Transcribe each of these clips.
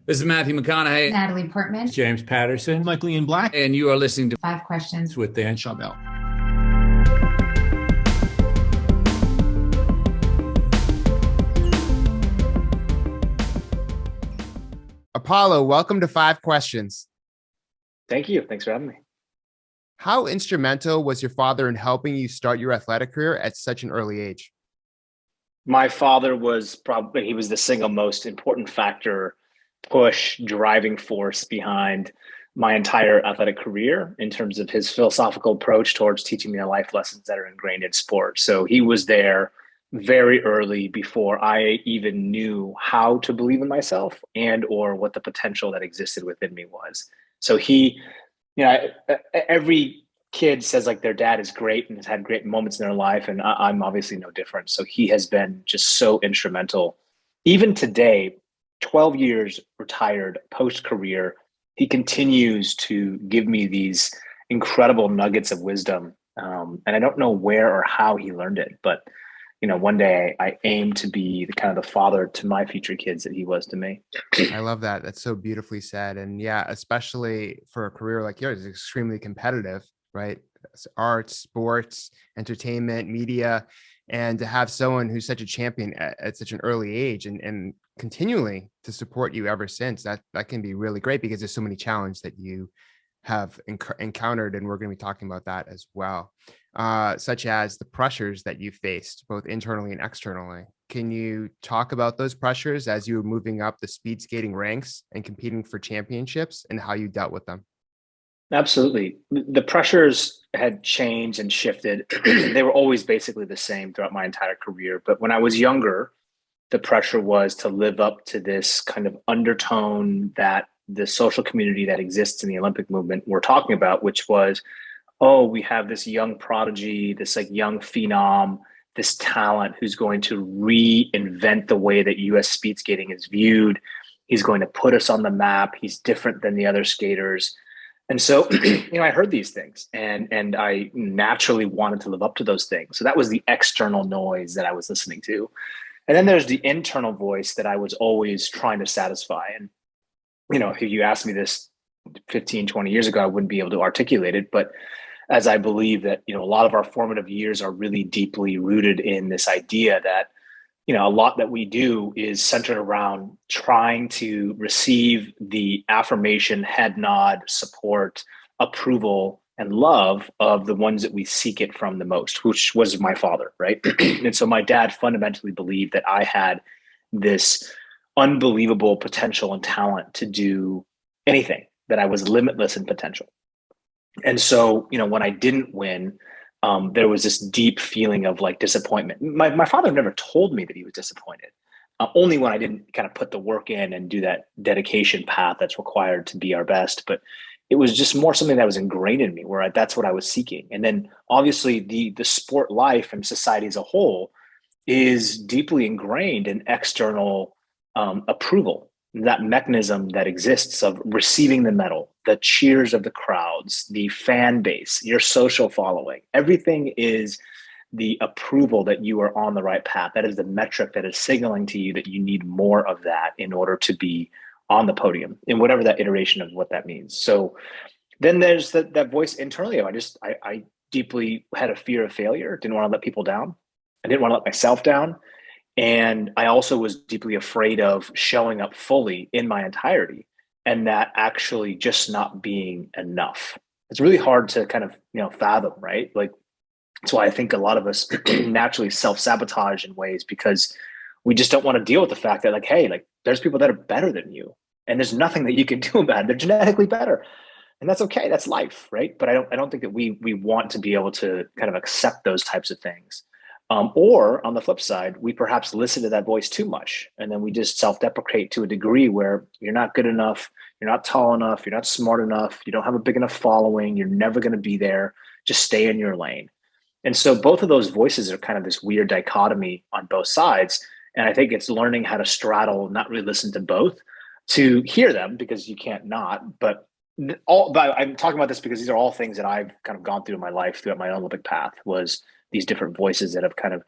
This is Matthew McConaughey. Natalie Portman. James Patterson. Michael Ian Black. And you are listening to Five Questions with Dan Schawbel. Apollo, welcome to Five Questions. Thank you. Thanks for having me. How instrumental was your father in helping you start your athletic career at such an early age? My father was he was the single most important factor, push, driving force behind my entire athletic career in terms of his philosophical approach towards teaching me the life lessons that are ingrained in sport. So he was there very early before I even knew how to believe in myself and or what the potential that existed within me was. So he, every kid says like their dad is great and has had great moments in their life. And I'm obviously no different. So he has been just so instrumental. Even today, 12 years retired, post-career, he continues to give me these incredible nuggets of wisdom. And I don't know where or how he learned it, but one day I aim to be the kind of the father to my future kids that he was to me. I love that. That's so beautifully said. And yeah, especially for a career like yours, it's extremely competitive, right? Arts, sports, entertainment, media, and to have someone who's such a champion at such an early age and continually to support you ever since, that can be really great because there's so many challenges that you have encountered. And we're going to be talking about that as well, such as the pressures that you faced both internally and externally. Can you talk about those pressures as you were moving up the speed skating ranks and competing for championships and how you dealt with them? Absolutely. The pressures had changed and shifted. They were always basically the same throughout my entire career. But when I was younger, the pressure was to live up to this kind of undertone that the social community that exists in the Olympic movement we're talking about, which was, oh, we have this young prodigy, this like young phenom, this talent who's going to reinvent the way that US speed skating is viewed. He's going to put us on the map. He's different than the other skaters. And so, I heard these things and I naturally wanted to live up to those things. So that was the external noise that I was listening to. And then there's the internal voice that I was always trying to satisfy. And, if you asked me this 15, 20 years ago, I wouldn't be able to articulate it. But as I believe that, a lot of our formative years are really deeply rooted in this idea that, a lot that we do is centered around trying to receive the affirmation, head nod, support, approval, and love of the ones that we seek it from the most, which was my father, right? And so my dad fundamentally believed that I had this unbelievable potential and talent to do anything, that I was limitless in potential. And so, when I didn't win, there was this deep feeling of like disappointment. My father never told me that he was disappointed, only when I didn't kind of put the work in and do that dedication path that's required to be our best. But it was just more something that was ingrained in me where that's what I was seeking. And then obviously the sport life and society as a whole is deeply ingrained in external approval, that mechanism that exists of receiving the medal, the cheers of the crowds, the fan base, your social following. Everything is the approval that you are on the right path. That is the metric that is signaling to you that you need more of that in order to be on the podium in whatever that iteration of what that means. So then there's that voice internally. I deeply had a fear of failure, didn't want to let people down. I didn't want to let myself down. And I also was deeply afraid of showing up fully in my entirety and that actually just not being enough. It's really hard to kind of, fathom, right? Like, that's why I think a lot of us naturally self-sabotage in ways because we just don't want to deal with the fact that like, hey, like there's people that are better than you and there's nothing that you can do about it. They're genetically better. And that's okay. That's life, right? But I don't think that we want to be able to kind of accept those types of things. Or on the flip side, we perhaps listen to that voice too much. And then we just self-deprecate to a degree where you're not good enough, you're not tall enough, you're not smart enough, you don't have a big enough following, you're never going to be there, just stay in your lane. And so both of those voices are kind of this weird dichotomy on both sides. And I think it's learning how to straddle, not really listen to both, to hear them because you can't not, but I'm talking about this because these are all things that I've kind of gone through in my life throughout my own Olympic path was these different voices that have kind of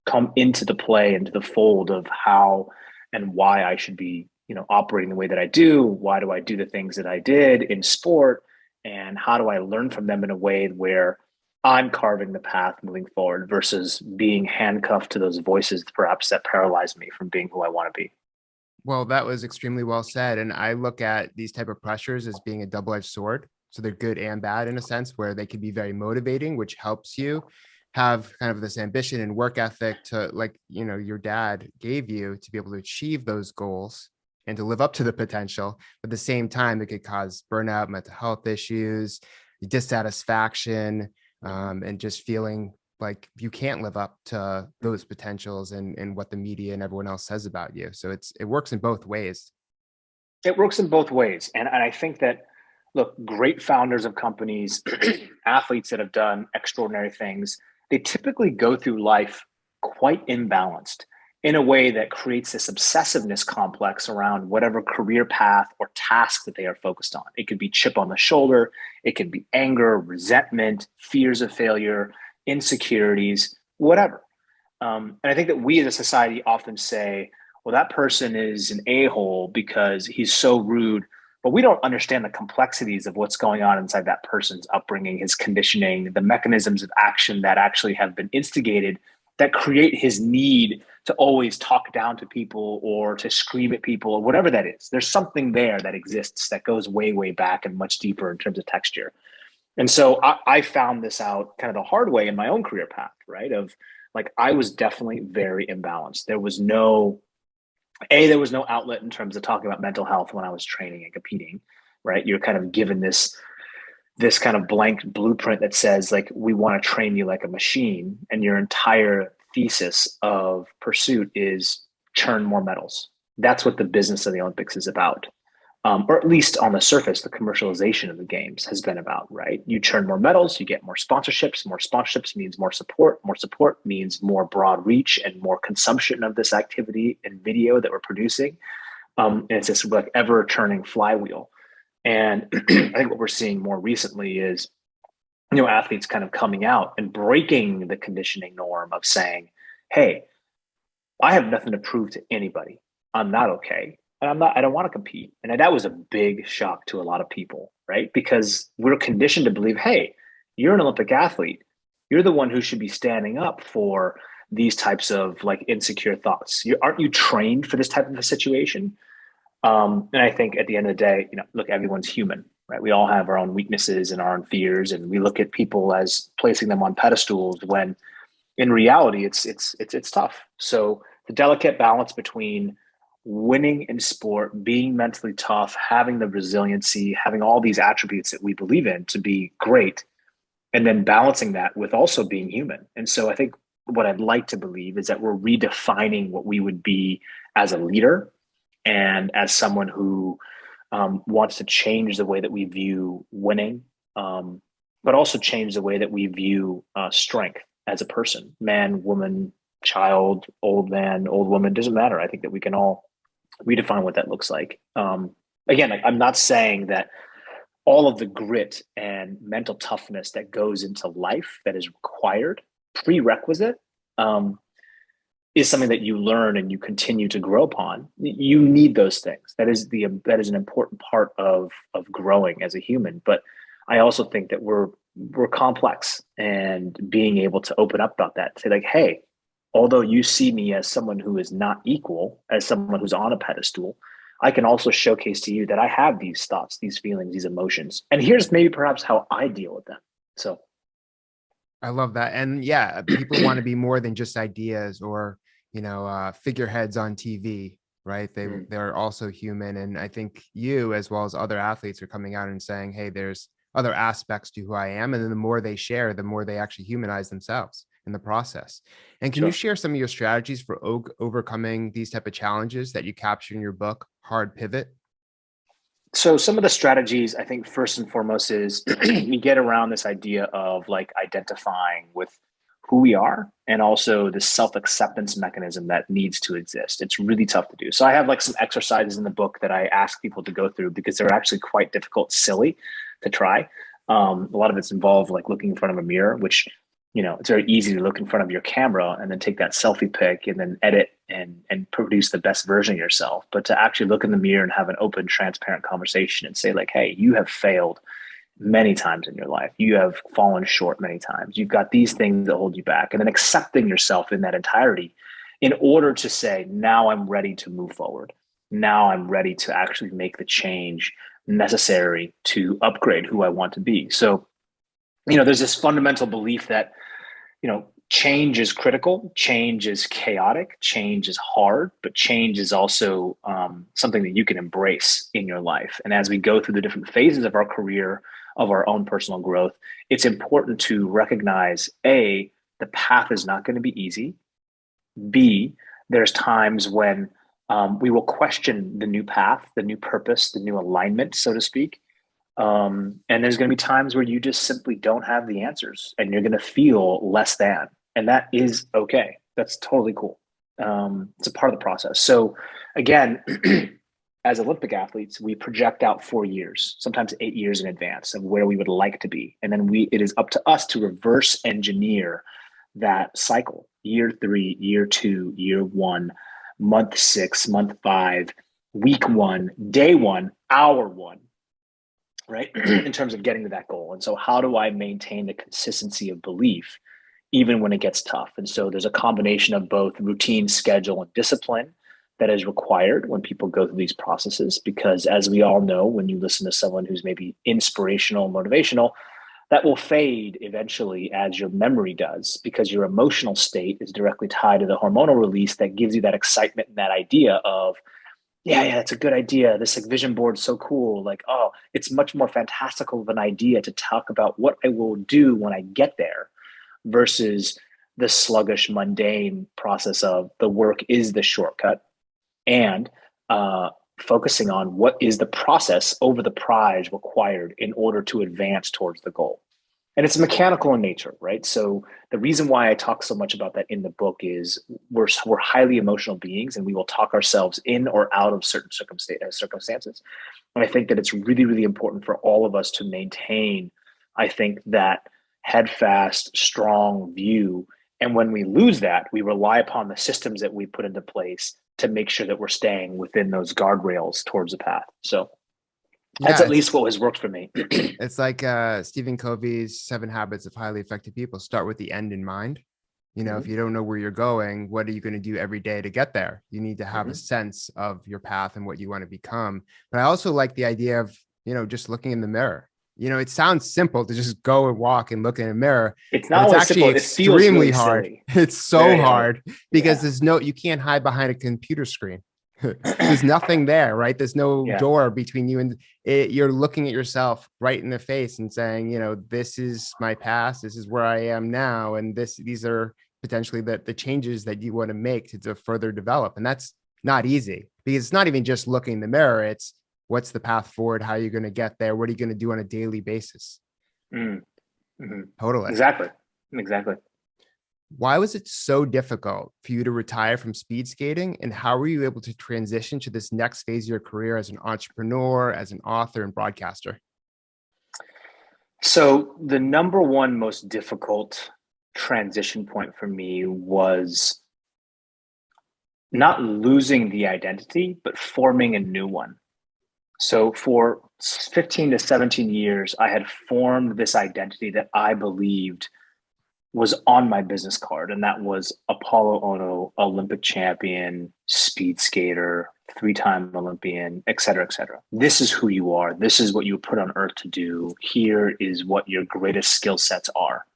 come into the play, into the fold of how and why I should be operating the way that I do? Why do I do the things that I did in sport? And how do I learn from them in a way where I'm carving the path moving forward versus being handcuffed to those voices perhaps that paralyze me from being who I want to be? Well, that was extremely well said. And I look at these type of pressures as being a double-edged sword. So they're good and bad in a sense, where they can be very motivating, which helps you have kind of this ambition and work ethic to, like, your dad gave you, to be able to achieve those goals and to live up to the potential. But at the same time, it could cause burnout, mental health issues, dissatisfaction, and just feeling like you can't live up to those potentials and what the media and everyone else says about you. So it works in both ways. It works in both ways. And I think that, look, great founders of companies, athletes that have done extraordinary things, they typically go through life quite imbalanced in a way that creates this obsessiveness complex around whatever career path or task that they are focused on. It could be chip on the shoulder. It could be anger, resentment, fears of failure, insecurities, whatever. And I think that we as a society often say, well, that person is an a-hole because he's so rude, but we don't understand the complexities of what's going on inside that person's upbringing, his conditioning, the mechanisms of action that actually have been instigated that create his need to always talk down to people or to scream at people or whatever that is. There's something there that exists that goes way, way back and much deeper in terms of texture. And so I found this out kind of the hard way in my own career path, right? Of like, I was definitely very imbalanced. There was no outlet in terms of talking about mental health when I was training and competing, right? You're kind of given this kind of blank blueprint that says, like, we want to train you like a machine. And your entire thesis of pursuit is churn more medals. That's what the business of the Olympics is about. Or at least on the surface, the commercialization of the games has been about, right? You churn more medals, you get more sponsorships. More sponsorships means more support. More support means more broad reach and more consumption of this activity and video that we're producing. And it's this like ever churning flywheel. And I think what we're seeing more recently is, athletes kind of coming out and breaking the conditioning norm of saying, hey, I have nothing to prove to anybody. I'm not okay. And I don't want to compete. And that was a big shock to a lot of people, right? Because we're conditioned to believe, hey, you're an Olympic athlete. You're the one who should be standing up for these types of like insecure thoughts. Aren't you trained for this type of a situation? And I think at the end of the day, look, everyone's human, right? We all have our own weaknesses and our own fears, and we look at people as placing them on pedestals when in reality, it's tough. So the delicate balance between winning in sport, being mentally tough, having the resiliency, having all these attributes that we believe in to be great, and then balancing that with also being human. And so I think what I'd like to believe is that we're redefining what we would be as a leader and as someone who wants to change the way that we view winning, but also change the way that we view strength as a person, man, woman, child, old man, old woman, doesn't matter. I think that we can all redefine what that looks like. Again, I'm not saying that all of the grit and mental toughness that goes into life that is required, prerequisite, is something that you learn and you continue to grow upon. You need those things. That is an important part of growing as a human. But I also think that we're complex, and being able to open up about that, say like, hey, although you see me as someone who is not equal, as someone who's on a pedestal, I can also showcase to you that I have these thoughts, these feelings, these emotions. And here's maybe perhaps how I deal with them. So I love that. And yeah, people want to be more than just ideas or, figureheads on TV, right? They're also human. And I think you, as well as other athletes, are coming out and saying, hey, there's other aspects to who I am. And then the more they share, the more they actually humanize themselves in the process. And can you share some of your strategies for overcoming these type of challenges that you captured in your book, Hard Pivot? So some of the strategies, I think first and foremost is we get around this idea of like identifying with who we are, and also the self-acceptance mechanism that needs to exist. It's really tough to do. So I have like some exercises in the book that I ask people to go through because they're actually quite difficult, silly to try. A lot of it's involved like looking in front of a mirror, which it's very easy to look in front of your camera and then take that selfie pic and then edit and produce the best version of yourself. But to actually look in the mirror and have an open, transparent conversation and say like, hey, you have failed many times in your life. You have fallen short many times. You've got these things that hold you back. And then accepting yourself in that entirety in order to say, now I'm ready to move forward. Now I'm ready to actually make the change necessary to upgrade who I want to be. So, there's this fundamental belief that, change is critical, change is chaotic, change is hard, but change is also something that you can embrace in your life. And as we go through the different phases of our career, of our own personal growth, it's important to recognize, A, the path is not going to be easy. B, there's times when we will question the new path, the new purpose, the new alignment, so to speak. And there's going to be times where you just simply don't have the answers and you're going to feel less than. And that is okay. That's totally cool. It's a part of the process. So again, as Olympic athletes, we project out 4 years, sometimes 8 years in advance of where we would like to be. And then it is up to us to reverse engineer that cycle. Year 3, year 2, year 1, month 6, month 5, week 1, day 1, hour 1. Right? In terms of getting to that goal. And so how do I maintain the consistency of belief even when it gets tough? And so there's a combination of both routine, schedule, and discipline that is required when people go through these processes, because as we all know, when you listen to someone who's maybe inspirational, motivational, that will fade eventually as your memory does, because your emotional state is directly tied to the hormonal release that gives you that excitement and that idea of, yeah, it's a good idea. This like vision board is so cool. Like, oh, it's much more fantastical of an idea to talk about what I will do when I get there versus the sluggish, mundane process of the work is the shortcut, and focusing on what is the process over the prize required in order to advance towards the goal. And it's mechanical in nature, right? So the reason why I talk so much about that in the book is we're highly emotional beings, and we will talk ourselves in or out of certain circumstances. And I think that it's really, really important for all of us to maintain, I think, that headfast, strong view. And when we lose that, we rely upon the systems that we put into place to make sure that we're staying within those guardrails towards the path. So that's at least what has worked for me. It's like Stephen Covey's 7 Habits of Highly Effective People. Start with the end in mind. If you don't know where you're going, what are you going to do every day to get there? You need to have a sense of your path and what you want to become. But I also like the idea of, just looking in the mirror. It sounds simple to just go and walk and look in a mirror. It's not only actually simple, extremely really hard. Silly. It's so hard because you can't hide behind a computer screen. There's nothing there, right? There's no door between you and it. You're looking at yourself right in the face and saying, this is my past. This is where I am now. And these are potentially the changes that you want to make to further develop. And that's not easy, because it's not even just looking in the mirror. It's what's the path forward? How are you going to get there? What are you going to do on a daily basis? Totally. Exactly. Why was it so difficult for you to retire from speed skating? And how were you able to transition to this next phase of your career as an entrepreneur, as an author and broadcaster? So the number one most difficult transition point for me was not losing the identity, but forming a new one. So for 15 to 17 years, I had formed this identity that I believed was on my business card. And that was Apolo Ohno, Olympic champion, speed skater, 3-time Olympian, et cetera, et cetera. This is who you are. This is what you were put on earth to do. Here is what your greatest skill sets are.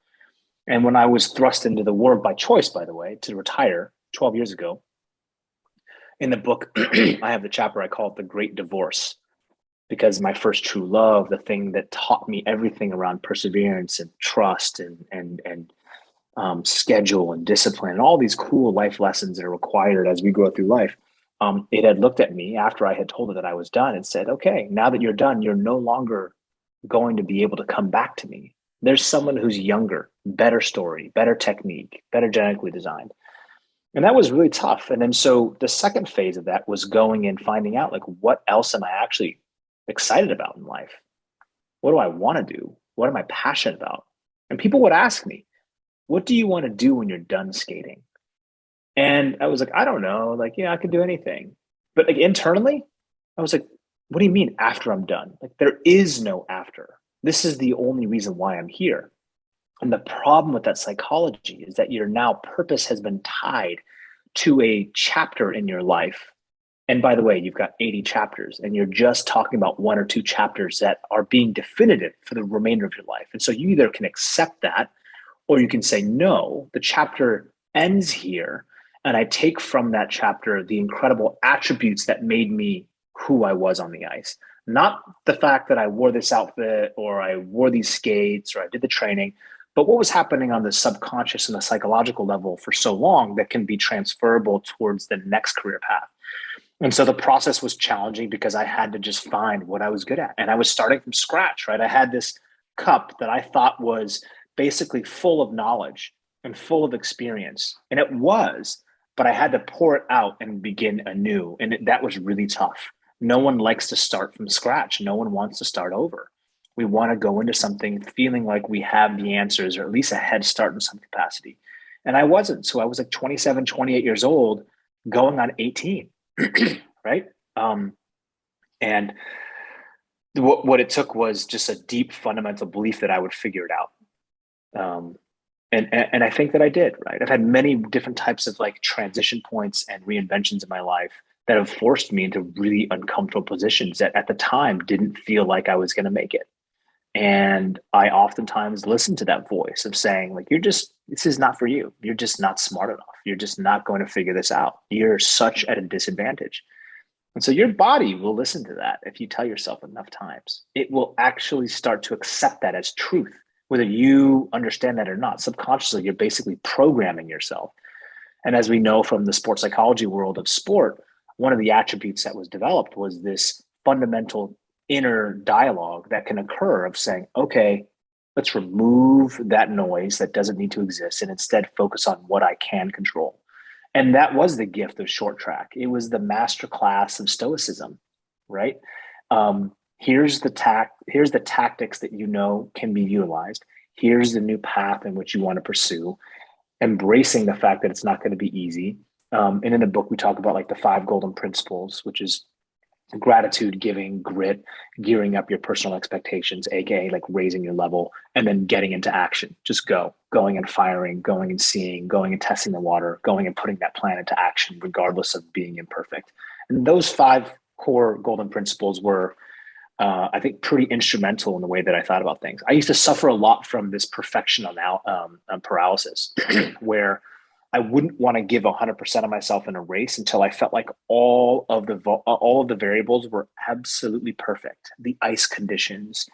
And when I was thrust into the world by choice, by the way, to retire 12 years ago, in the book, I have the chapter I call it The Great Divorce, because my first true love, the thing that taught me everything around perseverance and trust and schedule and discipline and all these cool life lessons that are required as we grow through life. It had looked at me after I had told it that I was done and said, okay, now that you're done, you're no longer going to be able to come back to me. There's someone who's younger, better story, better technique, better genetically designed. And that was really tough. And then so the second phase of that was going and finding out, like, what else am I actually excited about in life? What do I want to do? What am I passionate about? And people would ask me, what do you want to do when you're done skating? And I was like, I don't know. Like, yeah, I could do anything. But like internally, I was like, what do you mean after I'm done? Like, there is no after. This is the only reason why I'm here. And the problem with that psychology is that your now purpose has been tied to a chapter in your life. And by the way, you've got 80 chapters and you're just talking about one or two chapters that are being definitive for the remainder of your life. And so you either can accept that or you can say, no, the chapter ends here. And I take from that chapter the incredible attributes that made me who I was on the ice. Not the fact that I wore this outfit or I wore these skates or I did the training, but what was happening on the subconscious and the psychological level for so long that can be transferable towards the next career path. And so the process was challenging because I had to just find what I was good at. And I was starting from scratch, right? I had this cup that I thought was basically full of knowledge and full of experience. And it was, but I had to pour it out and begin anew. And that was really tough. No one likes to start from scratch. No one wants to start over. We want to go into something feeling like we have the answers or at least a head start in some capacity. And I wasn't. So I was like 27, 28 years old, going on 18. Right. And what it took was just a deep fundamental belief that I would figure it out. And I think that I did, right? I've had many different types of like transition points and reinventions in my life that have forced me into really uncomfortable positions that at the time didn't feel like I was going to make it. And I oftentimes listen to that voice of saying like, this is not for you. You're just not smart enough. You're just not going to figure this out. You're such at a disadvantage. And so your body will listen to that if you tell yourself enough times. It will actually start to accept that as truth, whether you understand that or not. Subconsciously, you're basically programming yourself. And as we know from the sports psychology world of sport, one of the attributes that was developed was this fundamental inner dialogue that can occur of saying, okay, let's remove that noise that doesn't need to exist and instead focus on what I can control. And that was the gift of short track. It was the master class of stoicism, right? Here's the tactics that you know can be utilized. Here's the new path in which you want to pursue, embracing the fact that it's not going to be easy. And in the book, we talk about like the 5 golden principles, which is gratitude, giving, grit, gearing up your personal expectations, aka like raising your level, and then getting into action. Just going and firing, going and seeing, going and testing the water, going and putting that plan into action, regardless of being imperfect. And those 5 core golden principles were, I think, pretty instrumental in the way that I thought about things. I used to suffer a lot from this perfection paralysis, where I wouldn't want to give 100% of myself in a race until I felt like all of the variables were absolutely perfect. The ice conditions,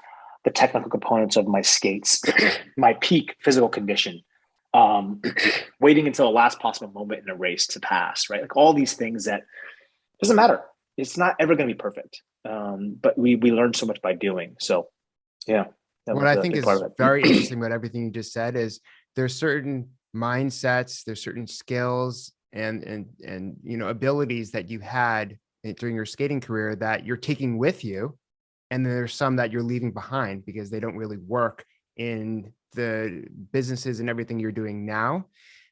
the technical components of my skates, my peak physical condition, waiting until the last possible moment in a race to pass, right? Like all these things that doesn't matter. It's not ever going to be perfect. But we learn so much by doing. So yeah. What I think is very interesting about everything you just said is there's certain mindsets, there's certain skills and abilities that you had during your skating career that you're taking with you, and then there's some that you're leaving behind because they don't really work in the businesses and everything you're doing now.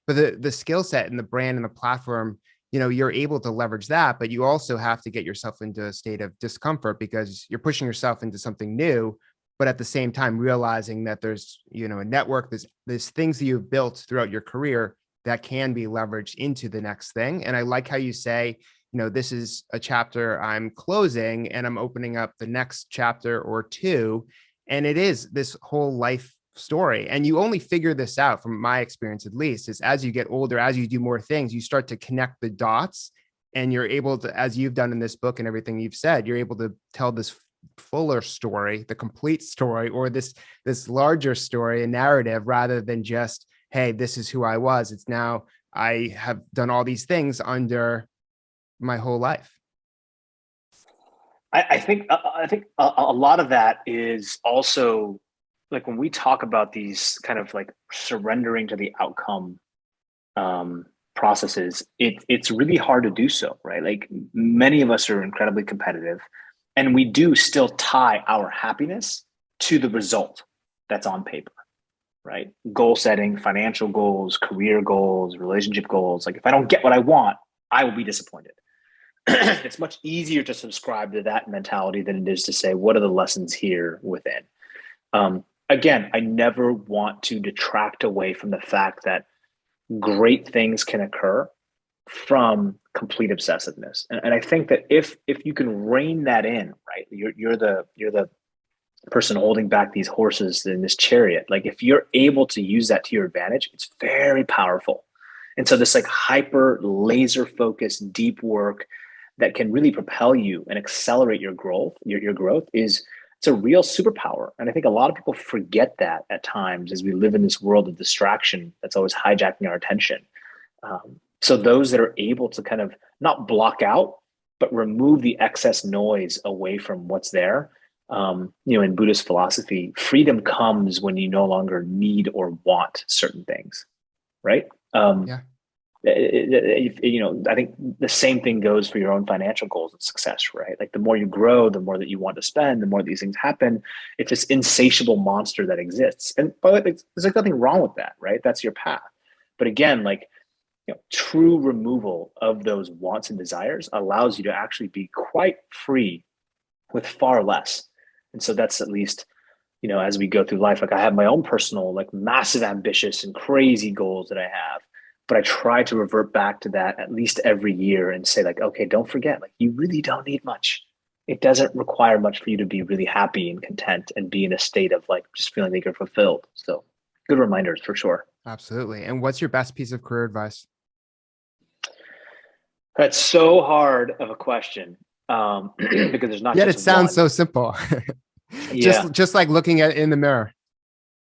But the skill set and the brand and the platform, you're able to leverage that, but you also have to get yourself into a state of discomfort because you're pushing yourself into something new, but at the same time realizing that there's a network, there's things that you've built throughout your career that can be leveraged into the next thing. And I like how you say, this is a chapter I'm closing and I'm opening up the next chapter or 2. And it is this whole life story. And you only figure this out, from my experience at least, is as you get older, as you do more things, you start to connect the dots, and you're able to, as you've done in this book and everything you've said, you're able to tell this fuller story, the complete story, or this larger story and narrative, rather than just, hey, this is who I was. It's now I have done all these things under my whole life. I think a lot of that is also like when we talk about these kind of like surrendering to the outcome processes, it's really hard to do so, right? Like many of us are incredibly competitive, and we do still tie our happiness to the result that's on paper. right? Goal setting, financial goals, career goals, relationship goals. Like if I don't get what I want, I will be disappointed. It's much easier to subscribe to that mentality than it is to say, what are the lessons here within? Again, I never want to detract away from the fact that great things can occur from complete obsessiveness. And I think that if you can rein that in, right, you're the person holding back these horses in this chariot. Like if you're able to use that to your advantage, it's very powerful. And so this like hyper laser focused deep work that can really propel you and accelerate your growth, your growth is it's a real superpower. And I think a lot of people forget that at times as we live in this world of distraction that's always hijacking our attention. So those that are able to kind of not block out, but remove the excess noise away from what's there. In Buddhist philosophy, freedom comes when you no longer need or want certain things, right? Yeah. I think the same thing goes for your own financial goals and success, right? Like the more you grow, the more that you want to spend, the more these things happen. It's this insatiable monster that exists. And by the way, there's like nothing wrong with that, right? That's your path. But again, like, true removal of those wants and desires allows you to actually be quite free with far less. And so that's at least, as we go through life, like I have my own personal, like massive, ambitious and crazy goals that I have, but I try to revert back to that at least every year and say like, okay, don't forget, like you really don't need much. It doesn't require much for you to be really happy and content and be in a state of like just feeling like you're fulfilled. So good reminders for sure. Absolutely. And what's your best piece of career advice? That's so hard of a question because there's not. Yet just it sounds one. so simple. Yeah. just like looking at it in the mirror.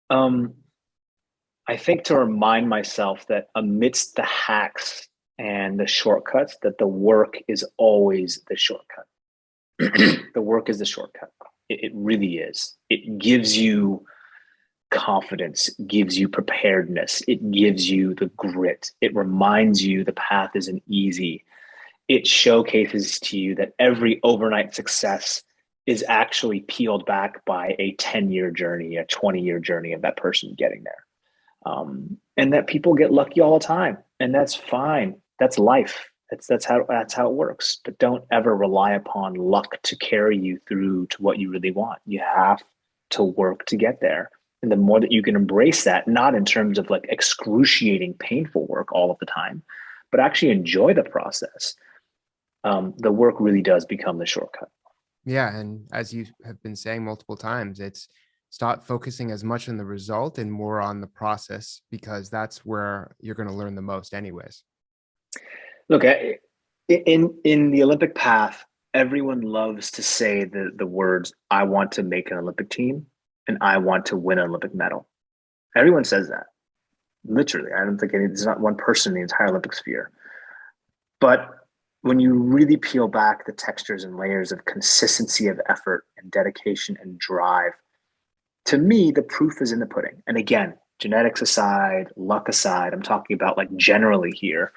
I think to remind myself that amidst the hacks and the shortcuts, that the work is always the shortcut. The work is the shortcut. It really is. It gives you confidence, gives you preparedness, it gives you the grit. It reminds you the path isn't easy. It showcases to you that every overnight success is actually peeled back by a 10-year journey, a 20-year journey of that person getting there. And that people get lucky all the time, and that's fine. That's life. That's how it works. But don't ever rely upon luck to carry you through to what you really want. You have to work to get there. And the more that you can embrace that, not in terms of like excruciating, painful work all of the time, but actually enjoy the process, the work really does become the shortcut. Yeah. And as you have been saying multiple times, it's stop focusing as much on the result and more on the process, because that's where you're going to learn the most anyways. Look, in the Olympic path, everyone loves to say the words, I want to make an Olympic team and I want to win an Olympic medal. Everyone says that. Literally. I don't think there's not one person in the entire Olympic sphere. But when you really peel back the textures and layers of consistency of effort and dedication and drive, to me, the proof is in the pudding. And again, genetics aside, luck aside, I'm talking about like generally here.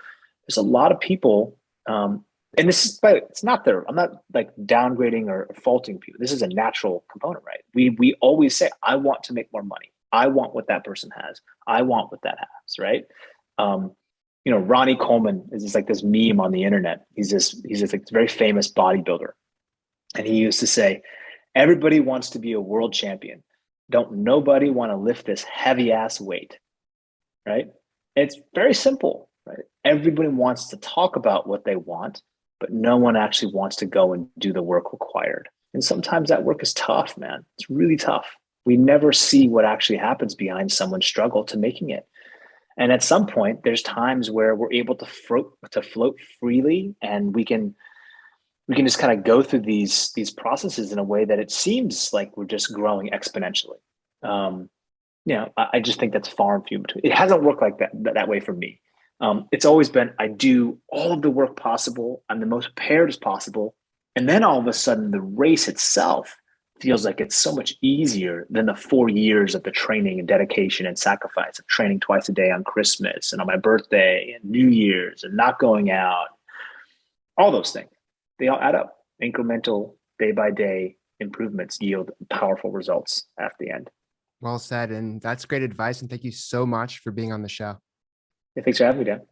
There's a lot of people, and this is, but it's not there. I'm not like downgrading or faulting people. This is a natural component, right? We always say, I want to make more money. I want what that person has. I want what that has, right? Ronnie Coleman is just like this meme on the internet. He's just like very famous bodybuilder. And he used to say, everybody wants to be a world champion. Don't nobody want to lift this heavy ass weight, right? It's very simple, right? Everybody wants to talk about what they want, but no one actually wants to go and do the work required. And sometimes that work is tough, man. It's really tough. We never see what actually happens behind someone's struggle to making it. And at some point, there's times where we're able to float freely, and we can just kind of go through these processes in a way that it seems like we're just growing exponentially. I just think that's far and few between. It hasn't worked like that way for me. It's always been, I do all of the work possible. I'm the most prepared as possible. And then all of a sudden the race itself feels like it's so much easier than the 4 years of the training and dedication and sacrifice of training twice a day on Christmas and on my birthday and New Year's and not going out. All those things, they all add up. Incremental, day by day improvements yield powerful results at the end. Well said. And that's great advice. And thank you so much for being on the show. Yeah, thanks for having me, Dan.